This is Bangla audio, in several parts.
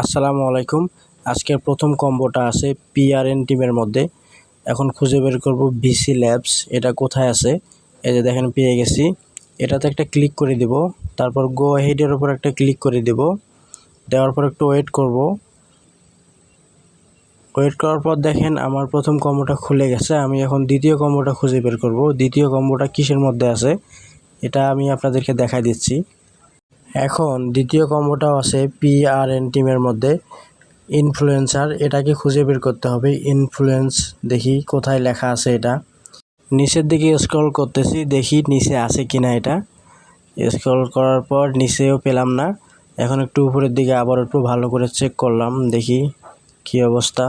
আসসালামু আলাইকুম। আজকের প্রথম কম্বোটা আছে পিআরএন টিমের মধ্যে। এখন খুঁজে বের করব বিসি ল্যাবস, এটা কোথায় আছে। এই যে দেখেন পেয়ে গেছি। এটাতে একটা ক্লিক করে দিব, তারপর গো হেডের উপর একটা ক্লিক করে দিব। দেওয়ার পর একটু ওয়েট করব। ওয়েট করার পর দেখেন আমার প্রথম কম্বোটা খুলে গেছে। আমি এখন দ্বিতীয় কম্বোটা খুঁজে বের করব। দ্বিতীয় কম্বোটা কিসের মধ্যে আছে এটা আমি আপনাদেরকে দেখাই দিচ্ছি। এখন দ্বিতীয় কম্বোটাও আছে পিআরএন টিমের মধ্যে। ইনফ্লুয়েন্সার, এটাকে খুঁজে বের করতে হবে। ইনফ্লুয়েন্স, দেখি কোথায় লেখা আছে এটা। নিচের দিকে স্ক্রল করতেছি, দেখি নিচে আছে কিনা। এটা স্ক্রল করার পর নিচেও পেলাম না। এখন একটু উপরের দিকে আবার একটু ভালো করে চেক করলাম, দেখি কি অবস্থা।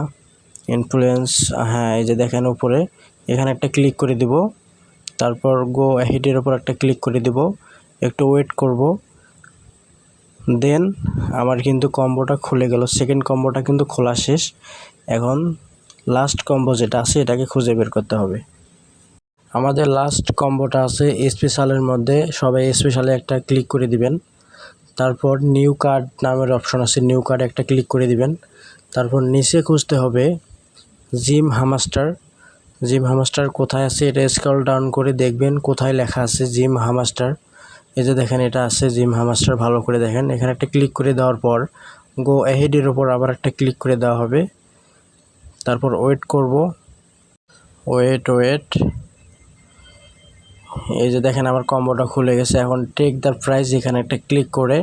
ইনফ্লুয়েন্স, হ্যাঁ এই যে দেখেন উপরে, এখানে একটা ক্লিক করে দিব। তারপর গো হেডের উপর একটা ক্লিক করে দিব, একটু ওয়েট করব। দেন আমার কিন্তু কম্বোটা খুলে গেল। সেকেন্ড কম্বোটা কিন্তু খোলা শেষ। এখন লাস্ট কম্বো যেটা আছে এটাকে খুঁজে বের করতে হবে। আমাদের লাস্ট কম্বোটা আছে স্পেশালের মধ্যে। সবাই স্পেশালে একটা ক্লিক করে দিবেন। তারপর নিউ কার্ড নামের অপশন আছে, নিউ কার্ড একটা ক্লিক করে দিবেন। তারপর নিচে খুঁজতে হবে জিম হামাস্টার। জিম হামাস্টার কোথায় আছে এটা স্ক্রল ডাউন করে দেখবেন কোথায় লেখা আছে জিম হামাস্টার। এই যে দেখেন এটা আছে জিম হামাস্টার, ভালো করে দেখেন। এখানে একটা ক্লিক করে দেওয়ার পর গো অ্যাহেডের ওপর আবার একটা ক্লিক করে দেওয়া হবে। তারপর ওয়েট করব। ওয়েট, এই যে দেখেন আমার কম্বোটা খুলে গেছে। এখন টেক দ্য প্রাইস, এখানে একটা ক্লিক করে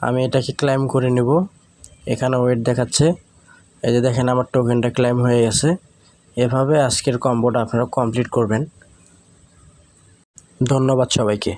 আমি এটাকে ক্লাইম করে নেব। এখানে ওয়েট দেখাচ্ছে। এই যে দেখেন আমার টোকেনটা ক্লাইম হয়ে গেছে। এভাবে আজকের কম্বোটা আপনারা কমপ্লিট করবেন। ধন্যবাদ সবাইকে।